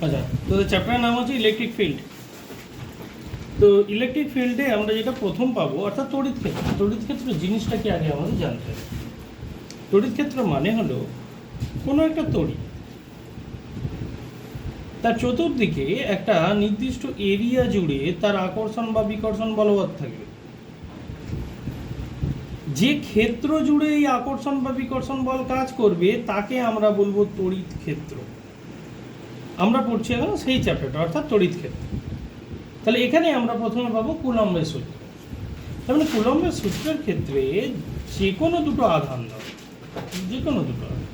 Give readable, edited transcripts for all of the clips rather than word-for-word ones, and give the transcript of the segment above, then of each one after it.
আচ্ছা, তোদের চ্যাপ্টারের নাম হচ্ছে ইলেকট্রিক ফিল্ড। তো ইলেকট্রিক ফিল্ডে আমরা যেটা প্রথম পাবো অর্থাৎ তড়িৎ ক্ষেত্র। তড়িৎ ক্ষেত্র জিনিসটা কি আগে আমাদের জানতে হবে। তড়িৎ ক্ষেত্র মানে হলো কোনো একটা তড়িৎ, তার চতুর্দিকে একটা নির্দিষ্ট এরিয়া জুড়ে তার আকর্ষণ বা বিকর্ষণ বলবৎ থাকবে। যে ক্ষেত্র জুড়ে এই আকর্ষণ বা বিকর্ষণ বল কাজ করবে তাকে আমরা বলবো তড়িৎ ক্ষেত্র। আমরা পড়ছি এখন সেই চ্যাপ্টারটা অর্থাৎ তড়িৎ ক্ষেত্র। তাহলে এখানে আমরা প্রথমে পাবো কুলম্বের সূত্র। তার মানে কুলম্বের সূত্রের ক্ষেত্রে যে কোনো দুটো আধান ধরো, যে কোনো দুটো আধান,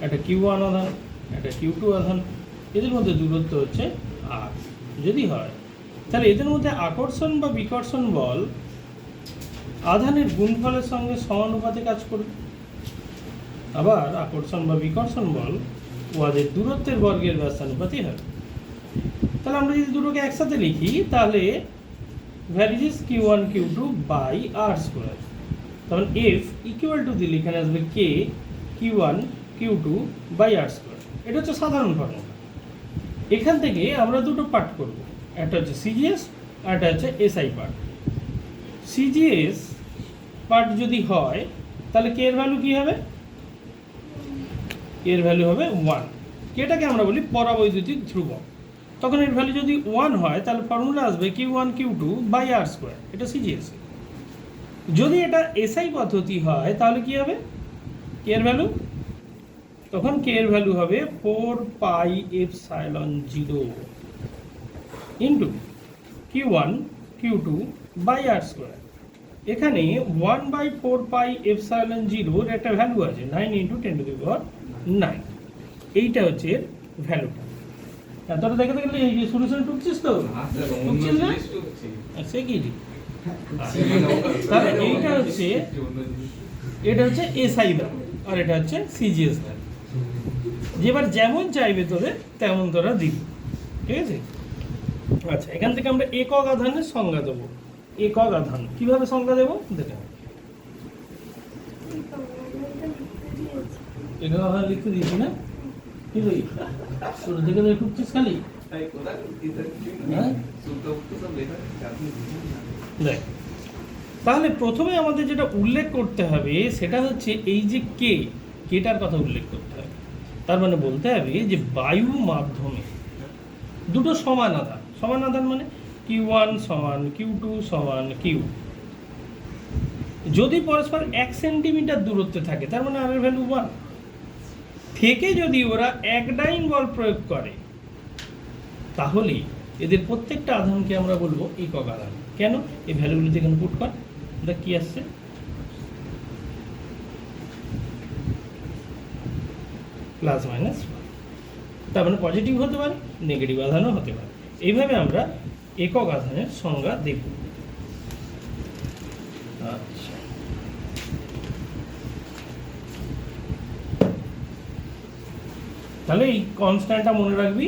একটা Q1 আধান, একটা Q2 আধান, এদের মধ্যে দূরত্ব হচ্ছে R যদি হয়, তাহলে এদের মধ্যে আকর্ষণ বা বিকর্ষণ বল আধানের গুণফলের সঙ্গে সমানুপাতে কাজ করবে। আবার আকর্ষণ বা বিকর্ষণ বল ওদের দূরত্বের বর্গের ব্যস্তানুপাতই হবে। তাহলে আমরা যদি দুটোকে একসাথে লিখি তাহলে value is Q1 Q2 by R square. তখন F ইকুয়াল টু দিলে এখানে আসবে K Q1 Q2 by R square. এটা হচ্ছে সাধারণ ফর্মুলা। এখান থেকে আমরা দুটো পার্ট করব, একটা হচ্ছে CGS আর একটা হচ্ছে SI পার্ট। CGS পার্ট যদি হয় তাহলে K এর ভ্যালু কী হবে? এর ভ্যালু হবে 1। কেটাকে আমরা বলি পরাবৈদ্যুতিক ধ্রুবক। তখন এর ভ্যালু যদি 1 হয় তাহলে ফর্মুলা আসবে Q1 Q2 by R square. এটা CGS। যদি এটা SI পদ্ধতি হয় তাহলে কি হবে? K এর ভ্যালু, তখন K এর ভ্যালু হবে 4 pi epsilon 0 into Q1 Q2 by R square. এখানে 1 বাই 4 পাই এপসাইলন 0 এর একটা ভ্যালু আছে 9 ইন্টু 10⁹9। এইটা হচ্ছে এর ভ্যালুটা। তোরা দেখে দেখলে এই যে সলিউশন টুকছিস তো, টুকছিস না? সে কি তাহলে এটা হচ্ছে এসআই ভ্যালু আর এটা হচ্ছে সিজিএস ভ্যালু। যেবার যেমন চাইবে তোদের তেমন তোরা দিবি, ঠিক আছে? আচ্ছা, এখান থেকে আমরা একক আধানের সংজ্ঞা দেবো। একক আধান কিভাবে সংজ্ঞা দেবো দেখে, একক আধান লিখতে দিয়েছি না? কি বলি তোর দেখে দেখে টুকছিস খালি। দেখ, তাহলে প্রথমে আমাদের যেটা উল্লেখ করতে হবে সেটা হচ্ছে এই যে কেটার কথা উল্লেখ করতে হবে। তার মানে বলতে হবে যে বায়ু মাধ্যমে দুটো সমান আধান, সমান আধান মানে Q1 সমান Q2 সমান Q, যদি পরস্পর 1 সেন্টিমিটার দূরত্বে থাকে তার মানে আর এর ভ্যালু 1 থেকে যদি ওরা এক ডাইন বল প্রয়োগ করে তাহলে এদের প্রত্যেকটা আধানকে আমরা বলবো একক আধান। কেন? এই ভ্যালুগুলো যেখানে পুট কর, এটা কি আসছে? প্লাস মাইনাস, তার মানে পজিটিভ হতে পারে, নেগেটিভ আধানও হতে পারে। এইভাবে আমরা একক আধানের সংজ্ঞা দেখব। আচ্ছা, তাহলে এই কনস্ট্যান্টটা মনে রাখবি।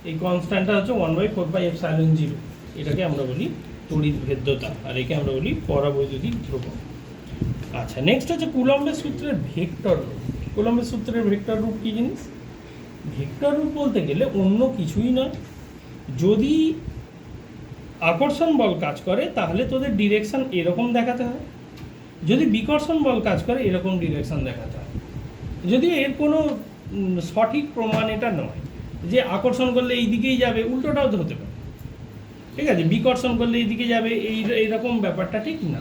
এই কনস্ট্যান্টটা হচ্ছে 1/4 পাই এপসাইলন 0। এটাকে আমরা বলি তড়িৎ ভেদ্যতা আর একে আমরা বলি পরাবৈদ্যুতিক ধ্রুবক। আচ্ছা, নেক্সট হচ্ছে কুলম্বের সূত্রের ভেক্টর রূপ। কুলম্বের সূত্রের ভেক্টর রূপ কী জিনিস? ভেক্টর রূপ বলতে গেলে অন্য কিছুই নয়, যদি আকর্ষণ বল কাজ করে তাহলে তোদের ডিরেকশন এরকম দেখাতে হয়, যদি বিকর্ষণ বল কাজ করে এরকম ডিরেকশন দেখাতে হয়। যদিও এর কোনো সঠিক প্রমাণ এটা নয় যে আকর্ষণ করলে এই দিকেই যাবে, উল্টোটাও তো হতে পারে, ঠিক আছে? বিকর্ষণ করলে এই দিকে যাবে, এইরকম ব্যাপারটা ঠিক না।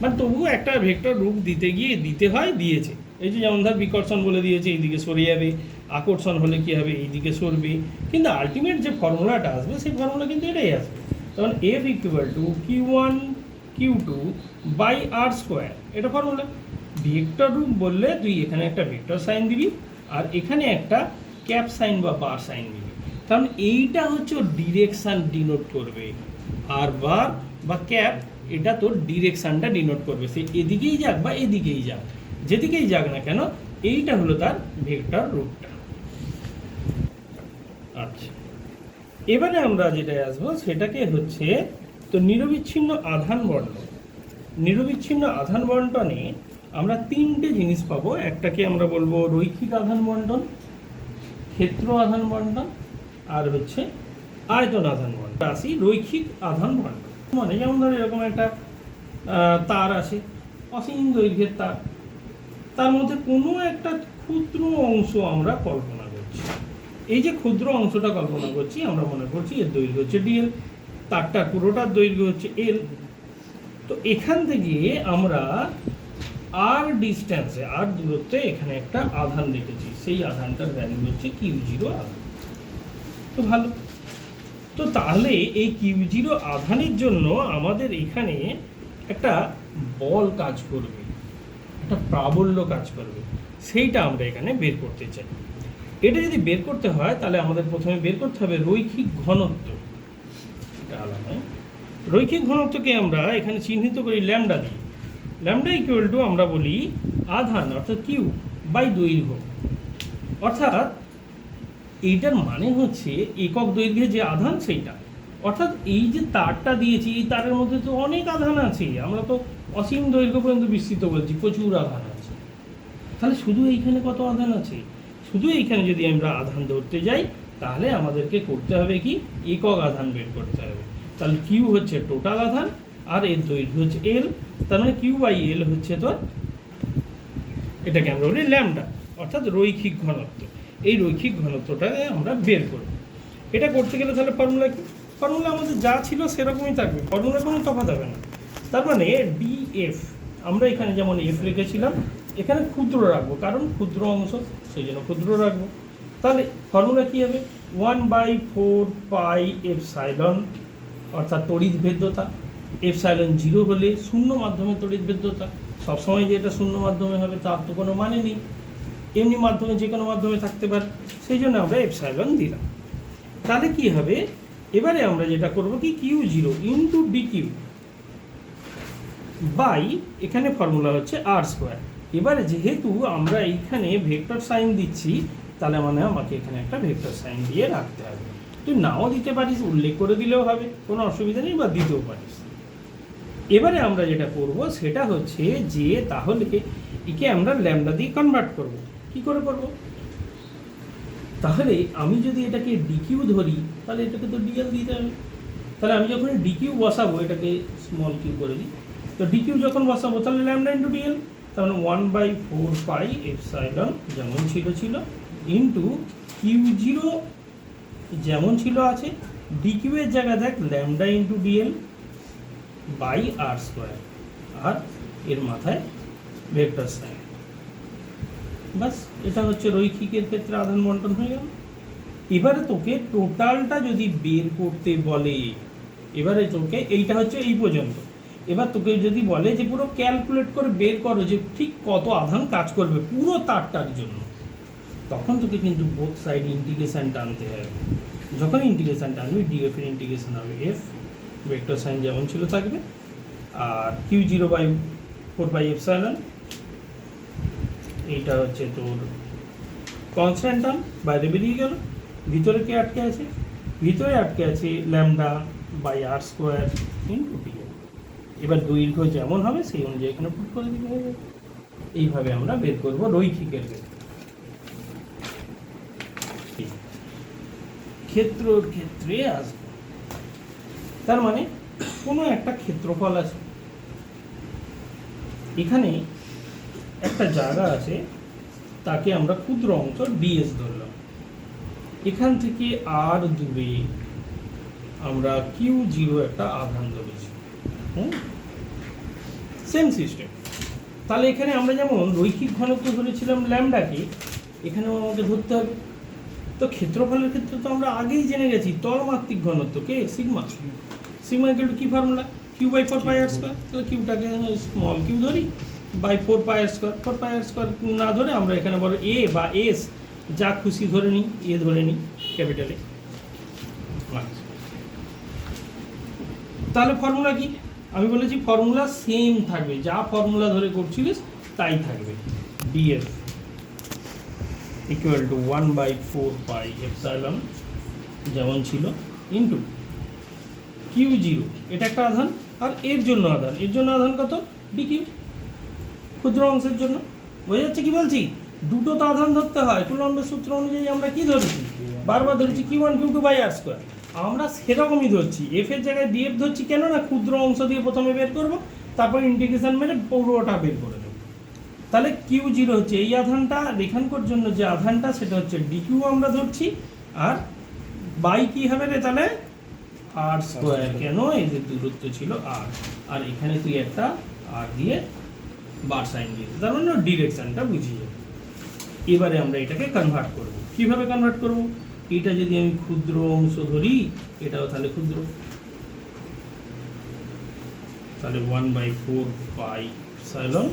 মানে তবুও একটা ভেক্টর রূপ দিতে গিয়ে দিতে হয়, দিয়েছে। এই যে যেমন ধর বিকর্ষণ বলে দিয়েছে এইদিকে সরে যাবে, আকর্ষণ হলে কী হবে এইদিকে সরবে, কিন্তু আলটিমেট যে ফর্মুলাটা আসবে সেই ফর্মুলা কিন্তু এটাই আসবে। তখন F equal to Q1 Q2 by R square, এটা ফর্মুলা। ভেক্টর রূপ বললে তুই এখানে একটা ভেক্টর সাইন দিবি আর এখানে একটা ক্যাপ সাইন বা বার সাইন দিবি, কারণ এইটা হচ্ছে ওর ডিরেকশান ডিনোট করবে। আর বার বা ক্যাপ এটা তোর ডিরেকশানটা ডিনোট করবে, সে এদিকেই যাক বা এদিকেই যাক, যেদিকেই যাক না কেন, এইটা হলো তার ভেক্টর রূপটা। আচ্ছা, এবারে আমরা যেটা আসবো সেটাকে হচ্ছে তো নিরবিচ্ছিন্ন আধান বণ্টন। নিরবিচ্ছিন্ন আধান বণ্টনে আমরা তিনটে জিনিস পাবো। একটাকে আমরা বলবো রৈখিক আধান বণ্টন, ক্ষেত্র আধান বণ্টন আর হচ্ছে আয়তন আধান বণ্টন। আসি রৈখিক আধান বণ্টন, মানে যেমন ধরো এরকম একটা তার আছে, অসীম দৈর্ঘ্যের তার, তার মধ্যে কোনো একটা ক্ষুদ্র অংশ আমরা কল্পনা করছি। এই যে ক্ষুদ্র অংশটা কল্পনা করছি, আমরা মনে করছি এর দৈর্ঘ্য হচ্ছে ডিএল, তারটা পুরোটার দৈর্ঘ্য হচ্ছে এল। তো এখান থেকে আমরা আর ডিস্ট্যান্সে, আর দূরত্বে এখানে একটা আধান দেখেছি, সেই আধানটার ভ্যালু হচ্ছে Q0 আধান। তো ভালো, তো তাহলে এই Q0 আধানের জন্য আমাদের এখানে একটা বল কাজ করবে, একটা প্রাবল্য কাজ করবে, সেইটা আমরা এখানে বের করতে চাই। এটা যদি বের করতে হয় তাহলে আমাদের প্রথমে বের করতে হবে রৈখিক ঘনত্ব। এটা আলাদা, রৈখিক ঘনত্বকে আমরা এখানে চিহ্নিত করি ল্যামডা দিয়ে। ল্যামডা ইকুয়াল টু আমরা বলি আধান অর্থাৎ কিউ বাই দৈর্ঘ্য, অর্থাৎ এইটার মানে হচ্ছে একক দৈর্ঘ্যে যে আধান সেইটা। অর্থাৎ এই যে তারটা দিয়েছি, এই তারের মধ্যে তো অনেক আধান আছে, আমরা তো অসীম দৈর্ঘ্য পর্যন্ত বিস্তৃত বলছি, প্রচুর আধান আছে। তাহলে শুধু এইখানে কত আধান আছে? শুধু এইখানে যদি আমরা আধান ধরতে যাই তাহলে আমাদেরকে করতে হবে কি, একক আধান বের করতে হবে। তাহলে কিউ হচ্ছে টোটাল আধান আর এর দৈর্ঘ্য হচ্ছে এল, তার মানে কিউ বাই এল হচ্ছে তো এটাকে আমরা বলি ল্যামডা, অর্থাৎ রৈখিক ঘনত্ব। এই রৈখিক ঘনত্বটাকে আমরা বের করব। এটা করতে গেলে তাহলে ফর্মুলা কি? ফর্মুলা আমাদের যা ছিল সেরকমই থাকবে, ফর্মুলা কোনো তফাৎ হবে না। তার মানে ডিএফ আমরা এখানে যেমন এফ রেখেছিলাম, এখানে ক্ষুদ্র রাখবো, কারণ ক্ষুদ্র অংশ, সেই জন্য ক্ষুদ্র রাখবো। তাহলে ফর্মুলা কী হবে? 1/4 পাই এপসাইলন, অর্থাৎ তড়িৎ ভেদ্যতা। এপসাইলন 0 হলে শূন্য মাধ্যমে তড়িৎ ভেদ্যতা। সবসময় যে এটা শূন্য মাধ্যমে হবে তার তো কোনো মানে নেই, এমনি মাধ্যমে যে কোনো মাধ্যমে থাকতে পারে, সেই জন্য আমরা এপসাইলন দিলাম। তাহলে কি হবে, এবারে আমরা যেটা করবো কি, Q0 ইন্টু ডিকিউ বাই, এখানে ফর্মুলা হচ্ছে আর স্কোয়ার। এবারে যেহেতু আমরা এইখানে ভেক্টর সাইন দিচ্ছি, তাহলে মানে আমাকে এখানে একটা ভেক্টর সাইন দিয়ে রাখতে হবে। তুই নাও দিতে পারিস, উল্লেখ করে দিলেও হবে, কোনো অসুবিধা নেই, বা দিতেও পারিস। এবারে আমরা যেটা করব সেটা হচ্ছে যে তাহলে একে আমরা ল্যামডা দিয়ে কনভার্ট করব। কি করে করব? তাহলে আমি যদি এটাকে ডিকিউ ধরি তাহলে এটাকে তো ডিএল দিতে হবে। তাহলে আমি যখন ডিকিউ বসাবো, এটাকে স্মল কিউ করে দিই, তো ডিকিউ যখন বসাবো তাহলে ল্যামডা ইন্টু ডিএল, তার মানে 1/4 পাই এপসাইলন যেমন ছিল ইন্টু Q0 যেমন ছিল আছে, ডিকিউ এর জায়গায় দেখ lambda into d l by R square, r এর মাথায় ভেক্টর সাইন। বাস, এটা হচ্ছে রৈখিকের ক্ষেত্রে আধান বণ্টন হয়ে গেল। এবারে তোকে টোটালটা যদি বের করতে বলে, এবারে তোকে এইটা হচ্ছে এই পর্যন্ত, এবার তোকে যদি বলে যে পুরো ক্যালকুলেট করে বের করো যে ঠিক কত আধান কাজ করবে পুরো তারটার জন্য, তখন তোকে কিন্তু বোথ সাইড ইন্টিগ্রেশন টানতে হবে। যখন ইন্টিগ্রেশন টানবি, ডিএফ এর ইন্টিগ্রেশন হবে এফ, ভেক্টর সাইন যেমন ছিল থাকবে, আর Q0/4 পাই এপসাইলন, এইটা হচ্ছে তোর কনস্ট্যান্ট টার্ম, বাইরে বেরিয়ে গেল। ভিতরে কে আটকে আছে? ভিতরে আটকে আছে lambda by R square into DL. এবার দৈর্ঘ্য যেমন হবে সেই অনুযায়ী এখানে পুট করে দিতে হবে। এইভাবে আমরা বের করবো রৈখিকের ক্ষেত্রর ক্ষেত্রে আসবে। তার মানে কোনো একটা ক্ষেত্রফল আছে, এখানে একটা জায়গা আছে, তাকে আমরা ক্ষুদ্র অংশ ডিএস ধরলাম। এখান থেকে আর দূরে আমরা Q0 একটা আধান ধরেছি। Same system. তাহলে এখানে আমরা যেমন রৈখিক ঘনত্ব ধরেছিলাম ল্যামডাকে, এখানেও আমাকে ধরতে হবে। তো ক্ষেত্রফলের ক্ষেত্রে তো আমরা আগেই জেনে গেছি তলমাত্রিক ঘনত্ব কে, সিগমা। সিগমা ইকুয়াল টু কি formula? Q/4 pi R square. তাহলে কিউটাকে স্মল কিউ ধরি, by 4 pi R square. 4 pi R square না ধরে আমরা এখানে বলো এ বা এস, যা খুশি ধরে নিই, এ ধরে নিই ক্যাপিটালে। তাহলে ফর্মুলা কি? আমি বলেছি ফর্মুলা সেম থাকবে, যা ফর্মুলা ধরে করছিলিস তাই থাকবে। DF equal to 1/4 pi epsilon যেমন ছিল ইন্টু Q0, এটা একটা আধান, আর এর জন্য আধান, এর জন্য আধান কত? ডিকিউ, ক্ষুদ্র অংশের জন্য। বোঝা যাচ্ছে কি বলছি? দুটো তো আধান ধরতে হয়। কুলম্বের সূত্র অনুযায়ী আমরা কি ধরেছি, বারবার ধরেছি Q1 Q2 by R square. আমরা সেরকমই ধরছি, এফ এর জায়গায় ডিএফ ধরছি কেন না, ক্ষুদ্র অংশ দিয়ে প্রথমে বের করব, তারপর ইন্টিগ্রেশন মেরে পুরোটা বের করে দেবো। তাহলে Q0 হচ্ছে এই আধানটা, রেখাঙ্কর জন্য যে আধানটা সেটা হচ্ছে ডিকিউ আমরা ধরছি, আর বাই কি হবে রে তাহলে আর স্কোয়ার, কেন এই যে দূরত্ব ছিল আর, আর এখানে তুই একটা আর দিয়ে বার সাইন দিয়ে, তার মানে ডিরেকশনটা বুঝিয়ে যাবে। এবারে আমরা এটাকে কনভার্ট করব। কিভাবে কনভার্ট করব, এটা যদি আমি ক্ষুদ্র অংশ ধরি, এটাও তাহলে ক্ষুদ্র, তাহলে 1/4 পাই এপসাইলন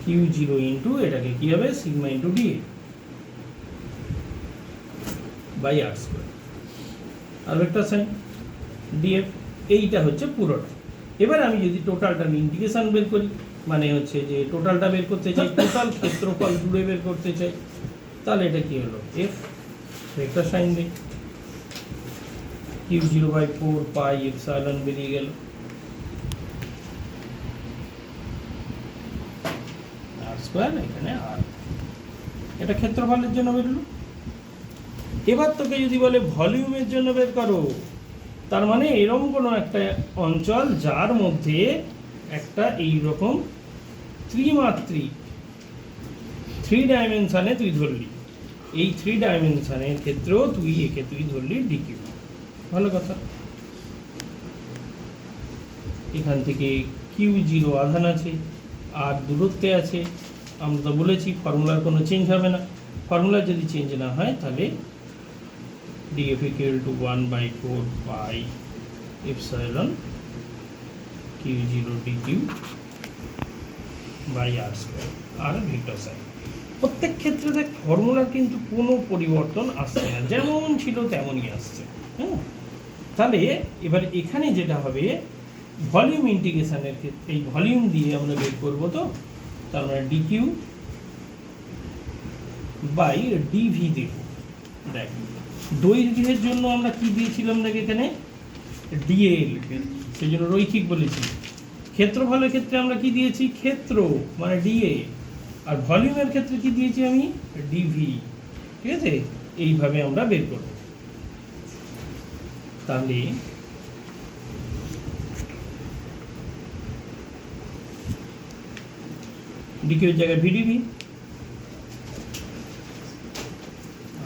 Q0 ইন্টু এটাকে কি হবে sigma into D by R square, R vector sign DF, এইটা হচ্ছে পুরোটা। এবার আমি যদি টোটালটা ইন্টিগ্রেশন বের করি, মানে হচ্ছে যে টোটালটা বের করতে চাই, টোটাল ক্ষেত্রফল জুড়ে বের করতে চাই, তাহলে এটা কি হলো এফ ভেক্টর সাইন দিই Q0/4 পাই এপসাইলন বেরিয়ে গেল, আর স্কোয়ার এখানে আর, এটা ক্ষেত্রফলের জন্য বেরোলো। এবার তোকে যদি বলে ভলিউমের জন্য বের করো, তার মানে এরকম কোনো একটা অঞ্চল যার মধ্যে একটা এইরকম ত্রিমাত্রিক 3 ডাইমেনশনে তুই ধরলি, এই 3 ডাইমেনশনের ক্ষেত্রেও তুই একে তুই ধরলি ডিকিউ, ভালো কথা। এখান থেকে Q0 আধান আছে আর দূরত্বে আছে, আমরা তো বলেছি ফর্মুলার কোনো চেঞ্জ হবে না, ফর্মুলা যদি চেঞ্জ না হয় তাহলে DF = 1/4 pi epsilon Q0 dq by R square, R vector sign. প্রত্যেক ক্ষেত্রে দেখ ফর্মুলার কিন্তু কোনো পরিবর্তন আসছে না, যেমন ছিল তেমনই আসছে। হ্যাঁ, তাহলে এবার এখানে যেটা হবে ভলিউম ইন্টিগ্রেশনের ক্ষেত্রে এই ভলিউম দিয়ে আমরা বের করবো, তো তার মানে ডিকিউ বাই ডিভি দেব। দেখ দৈর্ঘ্যের জন্য আমরা কি দিয়েছিলাম, দেখ এখানে ডিএল, সেই জন্য রৈখিক বলেছি। ক্ষেত্রফলের ক্ষেত্রে আমরা কি দিয়েছি, ক্ষেত্র মানে ডিএ, আর ভলিউমের ক্ষেত্রে কি দিয়েছি আমি, ডিভি। ঠিক আছে, এইভাবে আমরা বের করব। তাহলে ডিকিউর জায়গায় ভিডিভি,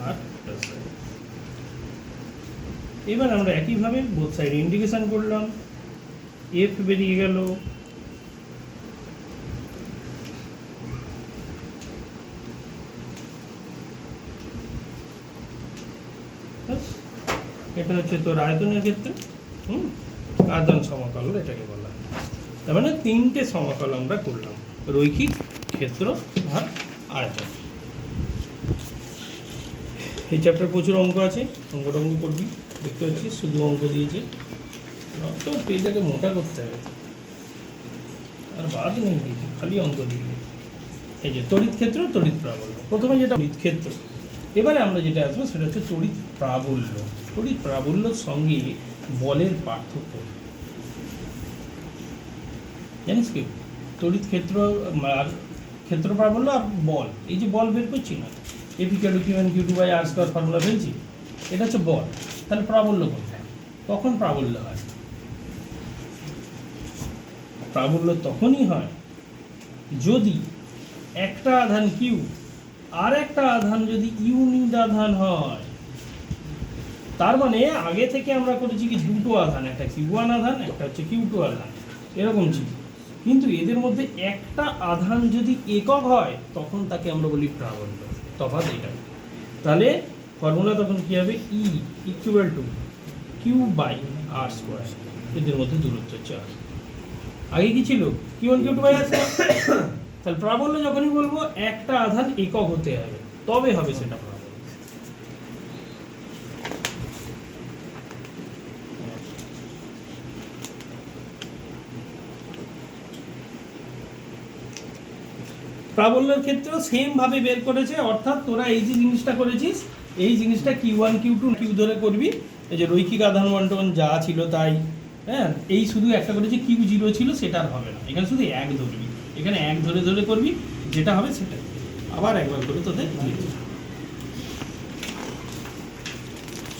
আর এবার আমরা একইভাবে বোথ সাইড ইন্টিগ্রেশন করলাম, এফ বেরিয়ে গেল, এটা হচ্ছে তোর আয়তনের ক্ষেত্রে আয়তন সমতল এটাকে বলা হয়। তার মানে 3টে সমতল আমরা করলাম, রৈখিক, ক্ষেত্র আর আয়তন। এই চ্যাপ্টার প্রচুর অঙ্ক আছে, অঙ্ক করবি, দেখতে পাচ্ছিস শুধু অঙ্ক দিয়েছে, তো পেজটাকে মোটা করতে হবে, আর বাদ নেই দিয়েছে, খালি অঙ্ক দিয়ে। এই যে তড়িৎ ক্ষেত্র, তড়িৎ প্রাবল্য, প্রথমে যেটা তড়িৎ ক্ষেত্র, এবারে আমরা যেটা আসবো সেটা হচ্ছে তড়িৎ প্রাবল্য। তড়িৎ প্রাবল্যর সঙ্গে বলের পার্থক্য জানিস কি, তড়িৎ ক্ষেত্র আর ক্ষেত্র প্রাবল্য আর বল, এই যে বল বের করছি না, F = Q1 Q2 by R square formula ফেলছি, এটা হচ্ছে বল। তাহলে প্রাবল্য কোথায়, কখন প্রাবল্য হয়, প্রাবল্য তখনই হয় যদি একটা আধান কিউ আর একটা আধান যদি ইউনিট আধান হয়। তার মানে আগে থেকে আমরা করেছি কি দুটো আধান, একটা Q1 আধান, একটা হচ্ছে Q2 আধান, এরকম ছিল, কিন্তু এদের মধ্যে একটা আধান যদি একক হয় তখন তাকে আমরা বলি প্রাবল্য। তফাৎ এটা, তাহলে ফর্মুলা তখন কি হবে, E = Q/r², এদের মধ্যে দূরত্ব হচ্ছে r। আগে কি ছিল, Q1 Q2 বাই r²। তাহলে প্রাবল্য যখনই বলবো একটা আধান একক হতে হবে, তবে হবে সেটা প্রাবল্য। প্রাবল্যের ক্ষেত্রেও সেম ভাবে বের করেছে, অর্থাৎ তোরা এই যে জিনিসটা করেছিস, এই জিনিসটা Q1 Q2 Q ধরে করবি, এই যে রৈখিক আধান বন্টন যা ছিল তাই। হ্যাঁ, এই শুধু একটা করেছি Q0 ছিল, সেটা আর হবে না, এখানে শুধু 1 ধরবি, এখানে 1 ধরে ধরে করবি, যেটা হবে সেটাই। আবার একবার করে তোদের দিয়ে দেবো।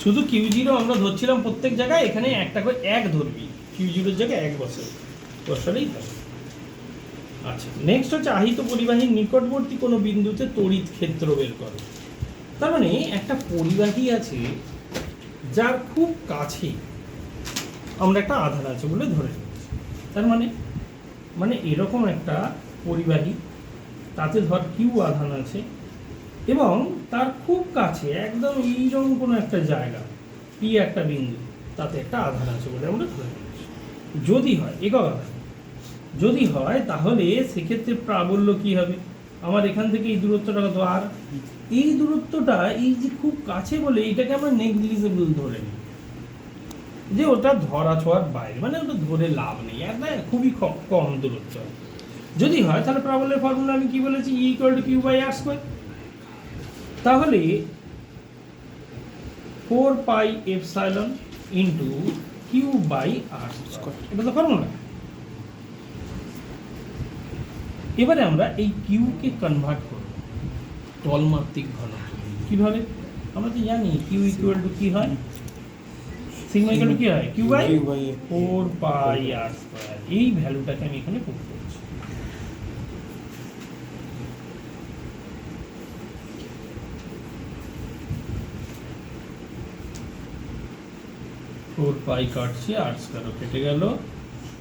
শুধু Q0 আমরা ধরছিলাম প্রত্যেক জায়গায়, এখানে একটা করে 1 ধরবি, Q0 এর জায়গায় 1 বসালেই হবে। আচ্ছা, নেক্সট হচ্ছে আহিত পরিবাহীর নিকটবর্তী কোনো বিন্দুতে তড়িৎ ক্ষেত্র বের করো। তার মানে একটা পরিবাহী আছে যার খুব কাছে আমরা একটা আধান আছে বলে ধরে নিচ্ছি। তার মানে এরকম একটা পরিবাহী, তাতে ধর কিউ আধান আছে এবং তার খুব কাছে একদম এইরকম কোনো একটা জায়গা পি একটা বিন্দু, তাতে একটা আধান আছে বলে আমরা ধরে নিচ্ছি। যদি হয় একক আধান, যদি হয় তাহলে সেক্ষেত্রে প্রাবল্য কি হবে? আমার এখান থেকে এই দূরত্বটা কত, আর এই দূরত্বটা এই যে খুব কাছে বলে এটাকে আমরা নেগলিজেবল ধরে নিই, যে ওটা ধরা ছোঁয়ার বাইরে, মানে ওটা ধরে লাভ নেই, একটা খুবই কম দূরত্ব। যদি হয় তাহলে প্রাবল্যের ফর্মুলা আমি কি বলেছি, E=Q/R²। তাহলে 4πε ইন্টু Q/R², এটা তো ফর্মুলা। এবারে আমরা এই কিউকে কনভার্ট করব তলমাত্রিক ঘনত্ব। কিভাবে? আমরা তো জানি কিউ ইকুয়াল টু কি হয়, সিগমা ইকুয়াল টু কি হয়, Q/4πr²। এই ভ্যালুটাকে আমি এখানে পুট করছি। ফোর পাই কাটছে, R² কেটে গেল,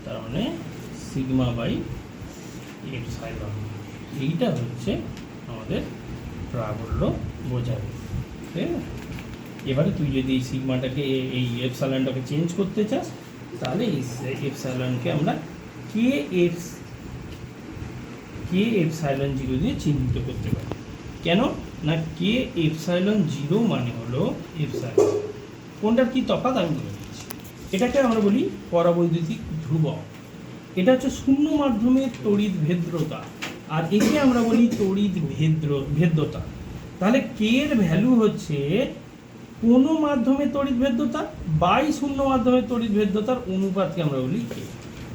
তার মানে সিগমা বাই এপসাইলন। এইটা হচ্ছে আমাদের প্রাবল্য বোঝাবে। ঠিক আছে? এবারে তুই যদি এই সিগমাটাকে এই এপসাইলনটাকে চেঞ্জ করতে চাস, তাহলে এই এপসাইলনকে আমরা কে এপসাইলন 0 দিয়ে চিহ্নিত করতে পারি। কেন না, কে এপসাইলন 0 মানে হলো এপসাইলন। কোনটার কি তফাৎ আমি বলে দিচ্ছি। এটাকে আমরা বলি পরাবৈদ্যুতিক ধ্রুবক। এটা হচ্ছে শূন্য মাধ্যমের তড়িৎ ভেদ্যতা, আর একে আমরা বলি তড়িৎ ভেদ্যতা। তাহলে কে এর ভ্যালু হচ্ছে কোনো মাধ্যমে তড়িৎ ভেদ্যতা বাই শূন্য মাধ্যমের তড়িৎ ভেদ্যতার অনুপাতকে আমরা বলি কে।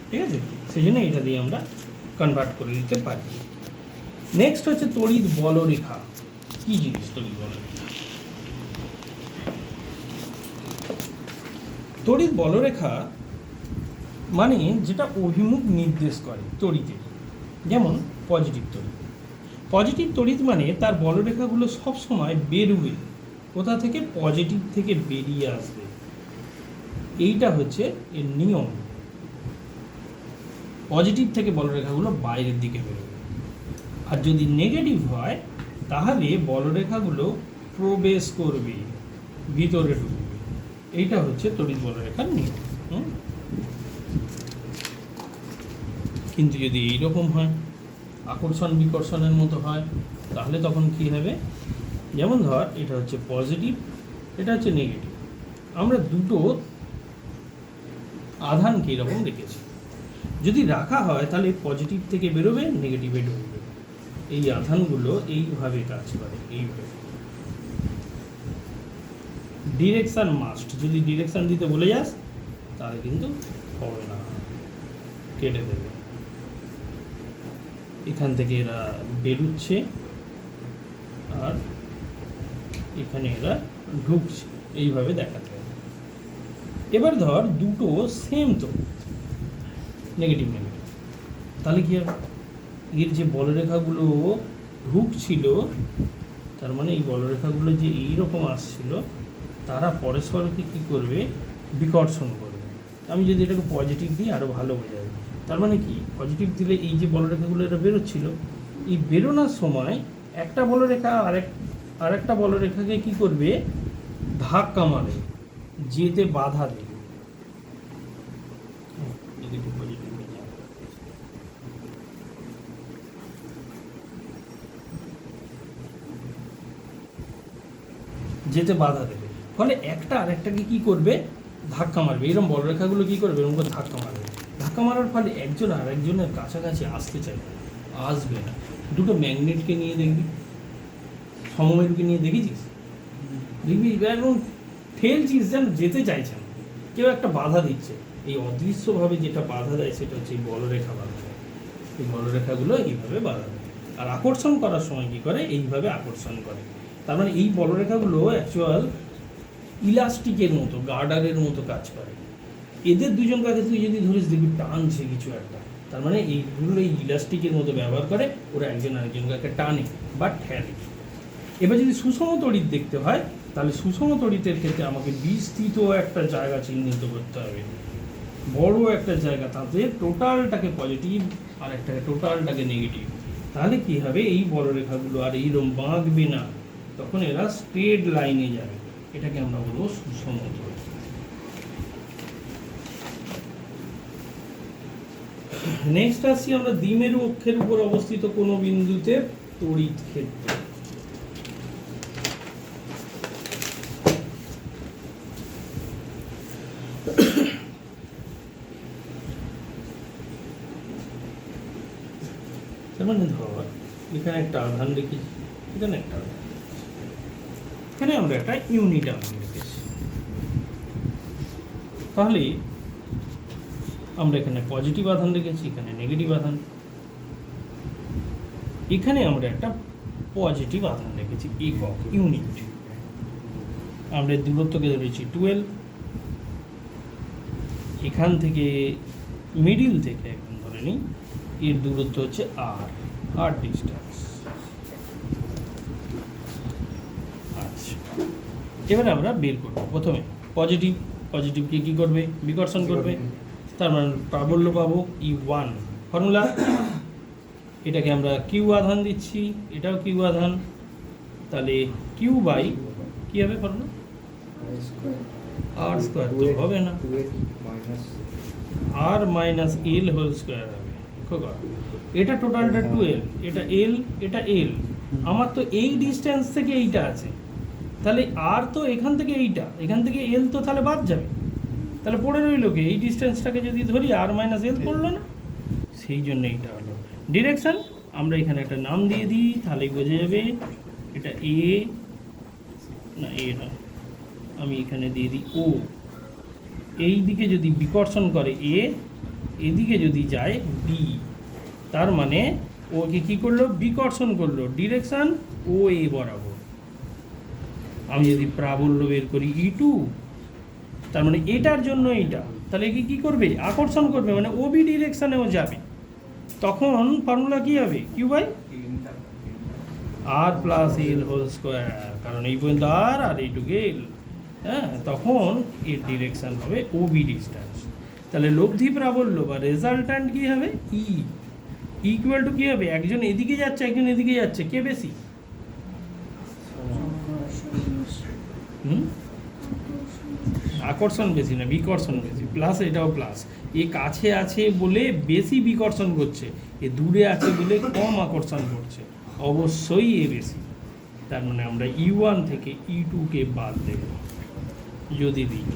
ঠিক আছে? সেই জন্য এটা দিয়ে আমরা কনভার্ট করে দিতে পারি। নেক্সট হচ্ছে তড়িৎ বলরেখা। কি জিনিস তড়িৎ বলরেখা? তড়িৎ বলরেখা মানে যেটা অভিমুখ নির্দেশ করে তড়িতের, যেমন পজিটিভ তড়িৎ। পজিটিভ তড়িৎ মানে তার বলরেখাগুলো সবসময় বেরোবে কোথা থেকে, পজিটিভ থেকে বেরিয়ে আসবে। এইটা হচ্ছে এর নিয়ম। পজিটিভ থেকে বলরেখাগুলো বাইরের দিকে বেরোবে। আর যদি নেগেটিভ হয় তাহলে বলরেখাগুলো প্রবেশ করবে, ভিতরে ঢুকবে। এইটা হচ্ছে তড়িৎ বলরেখার নিয়ম। কিন্তু যদি এইরকম হয়, আকর্ষণ বিকর্ষণের মতো হয়, তাহলে তখন কি হবে? যেমন ধর এটা হচ্ছে পজিটিভ, এটা হচ্ছে নেগেটিভ। আমরা দুটো আধানকে এরকম রেখেছি। যদি রাখা হয় তাহলে পজিটিভ থেকে বেরোবে, নেগেটিভে ঢুকবে। এই আধানগুলো এইভাবে কাজ করে, এইভাবে। ডিরেকশন মাস্ট, যদি ডিরেকশন দিতে বলে যাস তাহলে কিন্তু হবে না, কেটে দেবে। এখান থেকে এরা বেরোচ্ছে আর এখানে এরা ঢুকছে, এইভাবে দেখাতে হবে। এবার ধর দুটো সেম তো নেগেটিভ, তাহলে কি হবে? এর যে বলরেখাগুলো ঢুকছিল, তার মানে এই বলরেখাগুলো যে এইরকম আসছিল, তারা পরস্পরকে কী করবে? বিকর্ষণ করবে। আমি যদি এটাকে পজিটিভ দিই আরও ভালো হয়ে যাবে। তার মানে কি, পজিটিভ দিলে এই যে বলরেখাগুলো এটা বেরোচ্ছিল, এই বেরোনোর সময় একটা বলরেখা আরেকটা বলরেখাকে কী করবে? ধাক্কা মারে, যেতে বাধা দেবে। যেতে বাধা দেবে, ফলে একটা আরেকটাকে কি করবে? ধাক্কা মারবে। এরকম বলরেখাগুলো কি করবে? এরকম করে ধাক্কা মারবে। ধাক্কা মারার ফলে একজন আরেকজনের কাছাকাছি আসতে চাইবে, আসবে না। দুটো ম্যাগনেটকে নিয়ে দেখবি, সমমেরুকে নিয়ে দেখেছিস, দেখবি এখন ঠেলছিস যেন যেতে চাইছে না, কেউ একটা বাধা দিচ্ছে। এই অদৃশ্যভাবে যেটা বাধা দেয় সেটা হচ্ছে এই বলরেখা বাধা দেয়। এই বলরেখাগুলো এইভাবে বাধা দেয়। আর আকর্ষণ করার সময় কী করে, এইভাবে আকর্ষণ করে। তার মানে এই বলরেখাগুলো অ্যাকচুয়াল ইলাস্টিকের মতো, গার্ডারের মতো কাজ করে। এদের দুজন কাছে তুই যদি ধরিস দেখবি টানছে কিছু একটা, তার মানে এইগুলো এই ইলাস্টিকের মতো ব্যবহার করে, ওরা একজন আরেকজন কাছে টানে বা ঠেলে। এবার যদি সুষম তড়িৎ দেখতে হয়, তাহলে সুষম তড়িতের ক্ষেত্রে আমাকে বিস্তৃত একটা জায়গা চিহ্নিত করতে হবে, বড় একটা জায়গা, তাতে টোটালটাকে পজিটিভ আর একটাকে টোটালটাকে নেগেটিভ। তাহলে কি হবে, এই বলরেখাগুলো আর এইরকম বাঁকবে না, তখন এরা স্ট্রেট লাইনে যাবে। এটাকে আমরা বলবো সুষম তড়িৎ। নেক্সট আসছি আমরা দ্বিমেরু অক্ষের উপর অবস্থিত কোনো বিন্দুতে তড়িৎ ক্ষেত্র। মানে ধর এখানে একটা আধান রেখেছি, এখানে একটা আধান, এখানে আমরা একটা ইউনিট আধান রেখেছি। তাহলে আমরা এখানে পজিটিভ আধান রেখেছি, এখানে নেগেটিভ আধান, এখানে আমরা একটা পজিটিভ আধান রেখেছি, একক ইউনিট। আমরা দূরত্বকে ধরেছি 12, এখান থেকে মিডিল থেকে এখন ধরে নিই এর দূরত্ব হচ্ছে আর ডিস্টেন্স। আচ্ছা, এবারে আমরা বের করবো প্রথমে পজিটিভকে কী করবে, বিকর্ষণ করবে, তার মানে প্রাবল্য পাবো E1 ফর্মুলা। এটাকে আমরা কিউ আধান দিচ্ছি, এটাও কিউ আধান, তাহলে কিউ বাই কী হবে ফর্মুলা, আর স্কোয়ার তো হবে না, আর মাইনাস এল হোল স্কোয়ার হবে। এটা টোটালটা 12, এটা এল, এটা এল, আমার তো এই ডিস্টেন্স থেকে এইটা আছে, তাহলে আর তো এখান থেকে এইটা, এখান থেকে এল তো তাহলে বাদ যাবে, তাহলে পড়ে রইল কি, এই ডিস্টেন্সটাকে যদি ধরি আর মাইনাস এল পড়লো না, সেই জন্য এইটা হলো ডিরেকশন। আমরা এখানে একটা নাম দিয়ে দিই, তাহলেই বোঝা যাবে এটা এ না, এ না, আমি এখানে দিয়ে দিই ও। এই দিকে যদি বিকর্ষণ করে এ, এদিকে যদি যায় বি, তার মানে ওকে কি করলো, বিকর্ষণ করলো, ডিরেকশন ও এ বরাবর। আমি যদি প্রাবল্য বের করি E2, তার মানে এটার জন্য এইটা, তাহলে একে কী করবে, আকর্ষণ করবে, মানে ও বি ডিরেকশানেও যাবে। তখন ফর্মুলা কী হবে, Q by R plus L whole square, কারণ এই পর্যন্ত আর এইটুকু এল, হ্যাঁ, তখন এর ডিরেকশান হবে ও বি ডিস্টেন্স। তাহলে লব্ধি প্রাবল্য বা রেজাল্ট্যান্ট কী হবে, ই ইকুয়াল টু কী হবে, একজন এদিকে যাচ্ছে একজন এদিকে যাচ্ছে, কে বেশি, আকর্ষণ বেশি না বিকর্ষণ বেশি, প্লাস এটাও প্লাস, এ কাছে আছে বলে বেশি বিকর্ষণ করছে, এ দূরে আছে বলে কম আকর্ষণ করছে, অবশ্যই এ বেশি। তার মানে আমরা E1 থেকে E2কে বাদ দেব যদি দিই।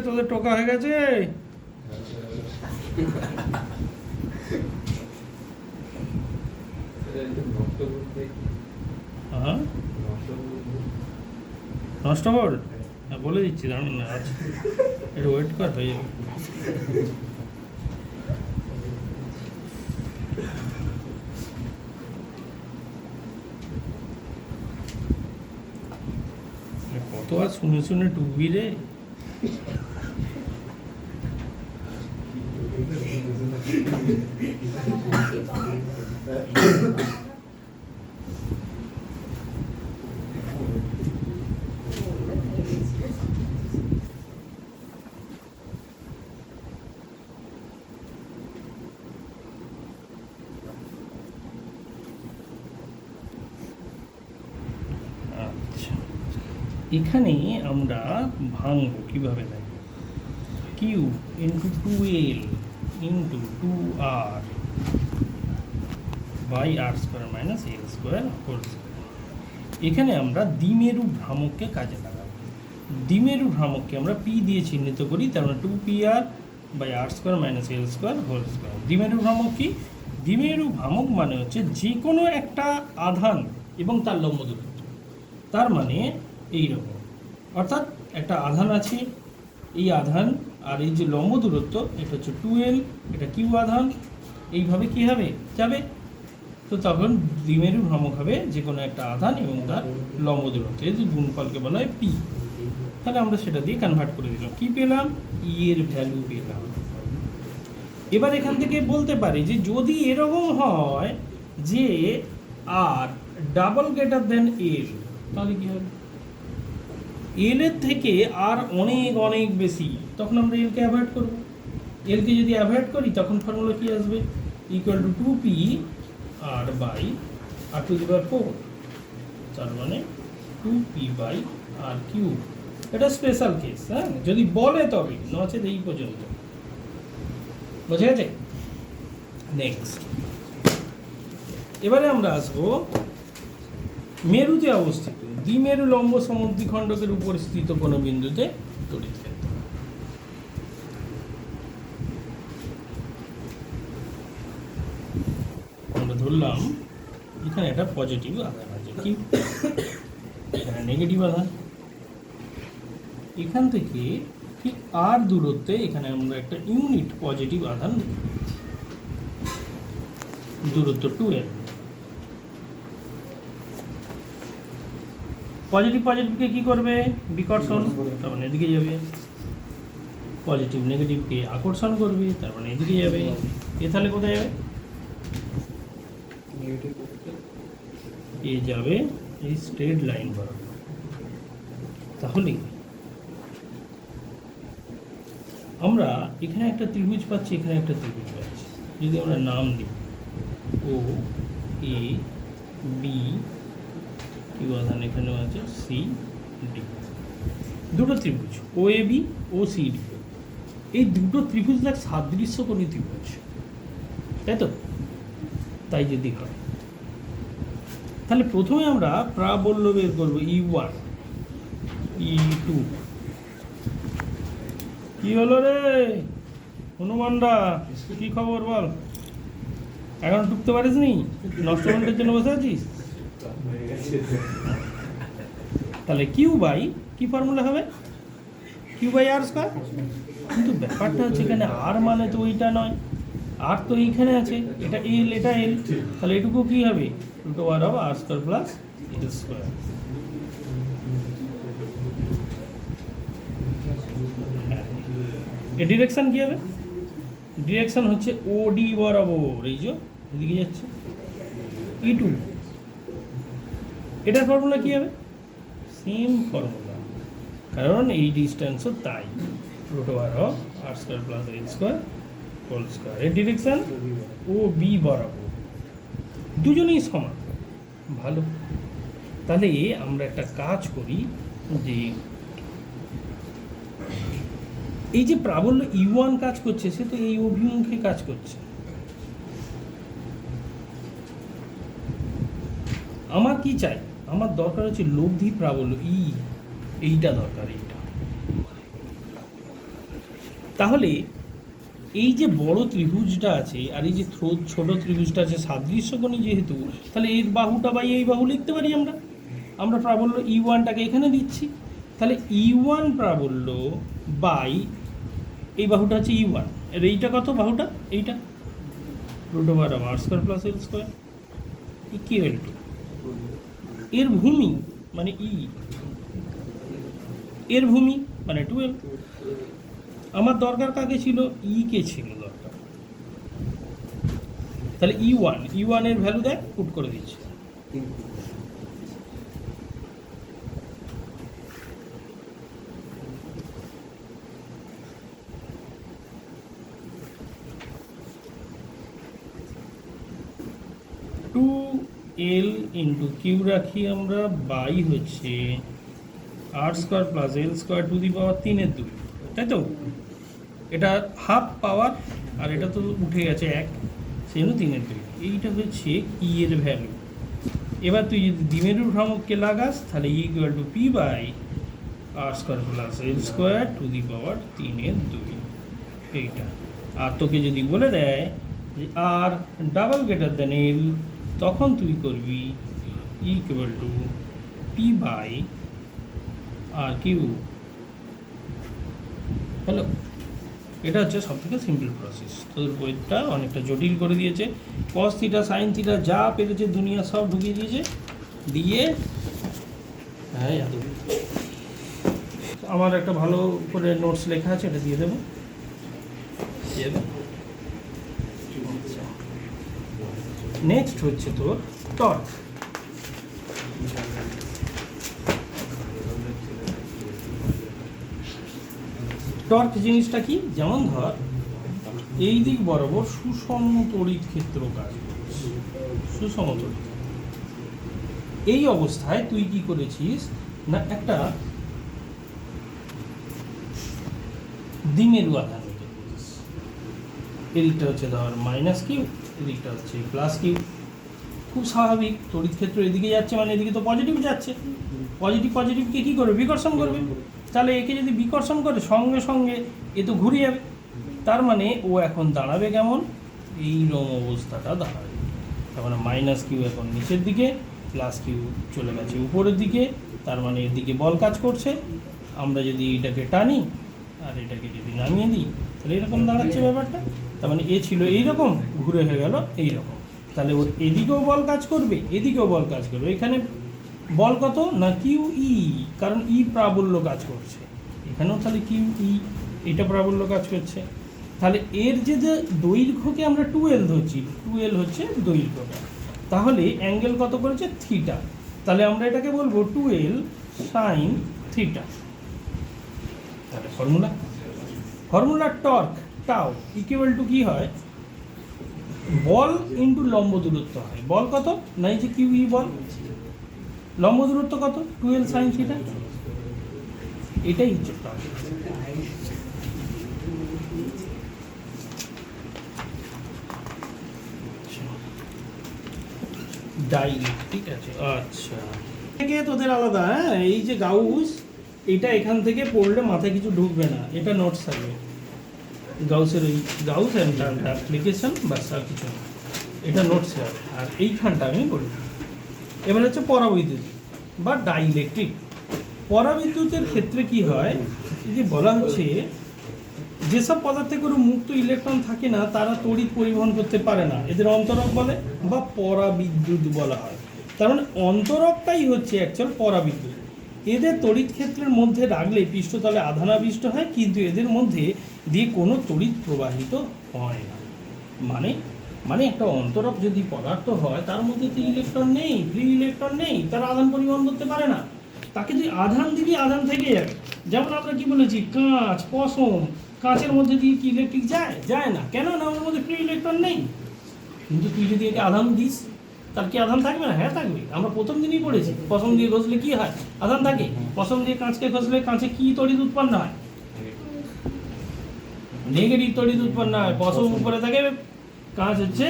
তোদের টোকা হয়ে গেছে, হ্যাঁ নষ্ট কর, বলে দিচ্ছি দাঁড়ান না, আচ্ছা একটু ওয়েট কর, হয়ে যাবে। কত আর শুনে শুনে টুকবি রে, এখানে আমরা ভাঙব কীভাবে দেখ, Q into 2L into 2R by R square minus L square whole square. এখানে আমরা দ্বিমেরু ভ্রামককে কাজে লাগাবো। দ্বিমেরু ভ্রামককে আমরা পি দিয়ে চিহ্নিত করি, তার মানে 2PR by R square minus L square whole square. দ্বিমেরু ভ্রামক কি, দ্বিমেরু ভ্রামক মানে হচ্ছে যে কোনো একটা আধান এবং তার লম্ব দূরত্ব, তার মানে এইরকম, অর্থাৎ একটা আধান আছে, এই আধান আর এই যে লম্ব দূরত্ব এটা হচ্ছে 2l, এটা কিউ আধান, এইভাবে কি হবে যাবে। তো তখন দ্বিমেরু ভ্রামক হবে যে কোনো একটা আধান এবং তার লম্ব দূরত্ব, এই যে গুণফলকে বলা হয় পি। তাহলে আমরা সেটা দিয়ে কনভার্ট করে দিলাম, কি পেলাম, ই এর ভ্যালু পেলাম। এবার এখান থেকে বলতে পারি যে যদি এরকম হয় যে আর ডাবল গ্রেটার দেন এল, তাহলে কি হবে, এল এর থেকে আর অনেক অনেক বেশি, তখন আমরা এলকে অ্যাভয়েড করব। এলকে যদি অ্যাভয়েড করি তখন ফর্মুলা কি আসবে, equal to 2p r by r to the power 4, তার মানে 2p বাই আর কিউব। এটা স্পেশাল কেস, হ্যাঁ, যদি বলে তবে, নচেত এই পর্যন্ত। বুঝে গেছে? নেক্সট এবারে আমরা আসবো মেরুতে অবস্থিত দ্বিমেরু লম্ব সমদ্বিখণ্ডকের উপর স্থিত কোনো বিন্দুতে তড়িৎ ক্ষেত্র। আমরা ধরলাম এখানে একটা পজিটিভ আধান আছে, কি এখানে নেগেটিভ আধান, এখান থেকে ঠিক আর দূরত্বে এখানে আমরা একটা ইউনিট পজিটিভ আধান, দূরত্ব 2l। পজিটিভ পজিটিভকে কি করবে, বিকর্ষণ, তার মানে এদিকে যাবে। পজিটিভ নেগেটিভকে আকর্ষণ করবে, তার মানে এদিকে যাবে। এ তাহলে কোথায় যাবে, এ যাবে এই স্ট্রেট লাইন বরাবর। তাহলে আমরা এখানে একটা ত্রিভুজ পাচ্ছি, এখানে একটা ত্রিভুজ পাচ্ছি। যদি আমরা নাম দিই ও এ বি, কিউ আধান এখানেও আছে, সি ডি, দুটো ত্রিভুজ ও A B O C D. এই দুটো ত্রিভুজ দেখ সাদৃশ্যকোণী ত্রিভুজ, তাই তো? তাই যদি হয় তাহলে প্রথমে আমরা প্রাবল্য বের করবো, E1 E2। কি হলো রে হনুমানরা, কি খবর বল, এখন ঢুকতে পারিস নি, নষ্ট ঘন্টার জন্য বসে আছিস? তাহলে কিউ বাই কি ফর্মুলা হবে, কিউ বাই আর স্কয়ার। কিন্তু ব্যাপারটা হচ্ছে এখানে আর মানে তো ওইটা নয়, আর তো এইখানে আছে, এটা এল, এটা এল, তাহলে এটুকু কি হবে, root over of R square plus L square. এর ডিরেকশন কি হবে, ডিরেকশন হচ্ছে ওডি বরাবর, এই যে এদিকে যাচ্ছে E2। এটার ফর্মুলা কি হবে, সেম ফর্মুলা, কারণ এই ডিস্টেন্সও তাই, root over of R square plus L square whole square. এর ডিরেকশন ও বি বরাবর, দুজনেই সমান। ভালো, তাহলে আমরা একটা কাজ করি, যে এই যে প্রাবল্য E1 কাজ করছে, সে তো এই অভিমুখে কাজ করছে। আমার কি চাই, আমার দরকার হচ্ছে লব্ধি প্রাবল্য ই, এইটা দরকার, এইটা। তাহলে এই যে বড় ত্রিভুজটা আছে আর এই যে ছোট ত্রিভুজটা আছে সাদৃশ্যকোণী যেহেতু, তাহলে এর বাহুটা বাই এই বাহু লিখতে পারি আমরা প্রাবল্য E1টাকে এখানে দিচ্ছি, তাহলে E1 প্রাবল্য বাই এই বাহুটা হচ্ছে E1, আর এইটা কত বাহুটা, এইটা root over of R square plus L square equal to এর ভূমি মানে ই, এর ভূমি মানে 2l। আমার দরকার কাকে ছিল, ই কে ছিল দরকার, তাহলে E1 এর ভ্যালু দেখ, পুট করে দিচ্ছি। L ইন্টু কিউ রাখি আমরা, বাই হচ্ছে r square plus L square to the power 3/2, তাই তো? এটা হাফ পাওয়ার আর এটা তো উঠে গেছে 1, সেই জন্য 3/2। এইটা হচ্ছে ই এর ভ্যালু। এবার তুই যদি দ্বিমেরুর ভ্রামককে লাগাস তাহলে E equal to P by r square plus L square to the power 3/2, এইটা। আর তোকে যদি বলে দেয় যে আর ডাবল গ্রেটার দেন এল, তখন তুই করবি equal to P by R Q. Hello, এটা হচ্ছে সব থেকে সিম্পল প্রসেস। তোদের বইটা অনেকটা জটিল করে দিয়েছে, কস থিটা সাইন থিটা যা পেরেছে দুনিয়া সব ঢুকিয়ে দিয়েছে, দিয়ে হ্যাঁ এত আমার একটা ভালো করে নোটস লেখা আছে, এটা দিয়ে দেবো। নেক্সট হচ্ছে তোর টর্ক। টর্ক জিনিসটা কি, যেমন ধর এই দিক বরাবর সুষম তড়িৎ ক্ষেত্র কাজ করছে, সুষম তড়িৎ। এই অবস্থায় তুই কি করেছিস না, একটা দ্বিমেরু আধান নিতে করেছিস। এদিকটা হচ্ছে ধর মাইনাস কিউ, এদিকটা হচ্ছে প্লাস কিউ। খুব স্বাভাবিক, তড়িৎ ক্ষেত্র এদিকে যাচ্ছে মানে এদিকে তো পজিটিভ যাচ্ছে, পজিটিভকে কী করবে, বিকর্ষণ করবে। তাহলে একে যদি বিকর্ষণ করে সঙ্গে সঙ্গে এ তো ঘুরে যাবে, তার মানে ও এখন দাঁড়াবে কেমন, এইরকম অবস্থাটা দাঁড়াবে। তার মানে মাইনাস কিউ এখন নিচের দিকে, প্লাস কিউ চলে গেছে উপরের দিকে, তার মানে এর দিকে বল কাজ করছে। আমরা যদি এটাকে টানি আর এটাকে যদি নামিয়ে দিই তাহলে এরকম দাঁড়াচ্ছে ব্যাপারটা। তার মানে এ ছিল এইরকম, ঘুরে হয়ে গেল এইরকম। তাহলে ওর এদিকেও বল কাজ করবে, এদিকেও বল কাজ করবে। এখানে বল কত না কিউ ই, কারণ ই প্রাবল্য কাজ করছে। এখানেও তাহলে কিউ ই, এটা প্রাবল্য কাজ করছে। তাহলে এর যে দৈর্ঘ্যকে আমরা 2L ধরছি, 2L হচ্ছে দৈর্ঘ্যটা। তাহলে অ্যাঙ্গেল কত করেছে, থিটা। তাহলে আমরা এটাকে বলবো 2L সাইন থিটা। তাহলে ফর্মুলা টর্ক টাও ইকুয়াল টু কি হয়, বল ইন্টু লম্ব দূরত্ব হয়। বল কত না, এই যে কিউ ই বল, লম্ব দূরত্ব কত 2L সাইন থিটা, এটাই হচ্ছে টর্ক। ঠিক আছে, আচ্ছা থেকে তোদের আলাদা। হ্যাঁ, এই যে গাউস, এটা এখান থেকে পড়লে মাথায় কিছু ঢুকবে না, এটা নোটস থাকবে। গাউসের ওই গাউস অ্যাপ্লিকেশন বাস, আর কিছু না, এটা নোটস হবে। আর এইখানটা আমি বলি, এবার হচ্ছে পরাবৈদ্যুতিক বা ডাইইলেকট্রিক। পরাবিদ্যুতের ক্ষেত্রে কি হয়, যে বলা হচ্ছে যেসব পদার্থে কোনো মুক্ত ইলেকট্রন থাকে না তারা তড়িৎ পরিবহন করতে পারে না, এদের অন্তরক বলে বা পরাবিদ্যুৎ বলা হয়। তার মানে অন্তরকটাই হচ্ছে অ্যাকচুয়াল পরাবিদ্যুৎ। এদের তড়িৎ ক্ষেত্রের মধ্যে রাখলে পৃষ্ঠতলে আধানাবিষ্ট হয়, কিন্তু এদের মধ্যে দিয়ে কোনো তড়িৎ প্রবাহিত হয় না। মানে একটা অন্তরক যদি পদার্থ হয় তার মধ্যে তো ইলেকট্রন নেই, ফ্রি ইলেকট্রন নেই, তারা আধান পরিবহন করতে পারে না। তাকে তুই আধান দিবি, আধান থেকে যাবে। যেমন আমরা কি বলেছি, কাঁচ, পশম, কাঁচের মধ্যে দিয়ে কি ইলেকট্রিক যায় না, কেন না, ওর মধ্যে ফ্রি ইলেকট্রন নেই। কিন্তু তুই যদি একে আধান দিস তার কি আধান থাকবে না? হ্যাঁ থাকবে। আমরা প্রথম দিনই পড়েছি, পশম দিয়ে ঘষলে কি হয়, আধান থাকে। পশম দিয়ে কাঁচকে ঘষলে কাঁচে কি তড়িৎ উৎপন্ন হয়, নেগেটিভ তড়িৎ উৎপন্ন হয়। পশম উপরে থাকে, কাঁচ হচ্ছে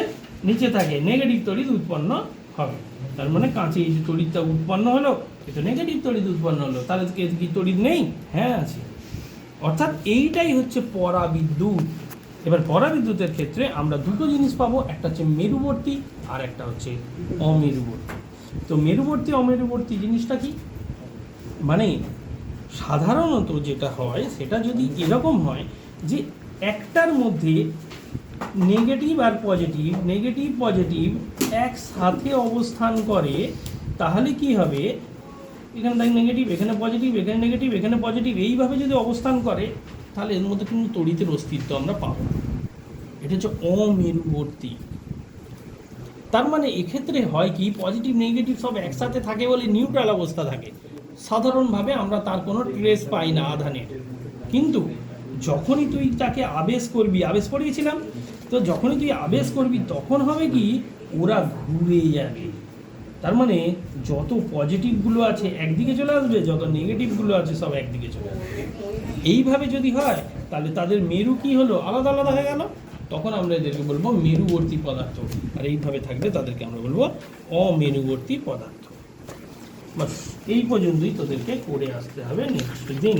নিচে থাকে, নেগেটিভ তড়িৎ উৎপন্ন হবে। তার মানে কাঁচে এই যে তড়িৎটা উৎপন্ন হলো, এটা নেগেটিভ তড়িৎ উৎপন্ন হলো। তাহলে কি তড়িৎ নেই? হ্যাঁ আছে। অর্থাৎ এইটাই হচ্ছে পরাবিদ্যুৎ। এবার পরাবিদ্যুতের ক্ষেত্রে আমরা দুটো জিনিস পাবো, একটা হচ্ছে মেরুবর্তী আর একটা হচ্ছে অমেরুবর্তী। তো মেরুবর্তী অমেরুবর্তী জিনিসটা কি, মানে সাধারণত যেটা হয় সেটা যদি এরকম হয় যে একটার মধ্যে নেগেটিভ আর পজিটিভ, নেগেটিভ পজিটিভ একসাথে অবস্থান করে, তাহলে কি হবে, এখানে দেখ নেগেটিভ, এখানে পজিটিভ, এখানে নেগেটিভ, এখানে পজিটিভ, এইভাবে যদি অবস্থান করে তাহলে এর মধ্যে কিন্তু তড়িতের অস্তিত্ব আমরা পাবো না। এটা হচ্ছে অমেরুবর্তী। তার মানে এক্ষেত্রে হয় কি, পজিটিভ নেগেটিভ সব একসাথে থাকে বলে নিউট্রাল অবস্থা থাকে, সাধারণভাবে আমরা তার কোনো ট্রেস পাই না আধানের। কিন্তু যখনই তুই তাকে আবেশ করবি, আবেশ করিয়েছিলাম তো, যখনই তুই আবেশ করবি তখন হবে কি, ওরা ঘুরে যাবে। তার মানে যত পজিটিভগুলো আছে একদিকে চলে আসবে, যত নেগেটিভগুলো আছে সব একদিকে চলে আসবে। এইভাবে যদি হয় তাহলে তাদের মেরু কি হলো, আলাদা আলাদা হয়ে গেল। তখন আমরা এদেরকে বলবো মেরুবর্তী পদার্থ। আর এইভাবে থাকলে তাদেরকে আমরা বলবো অমেরুবর্তী পদার্থ। বাস এই পর্যন্তই তোদেরকে করে আসতে হবে নেক্সট দিন।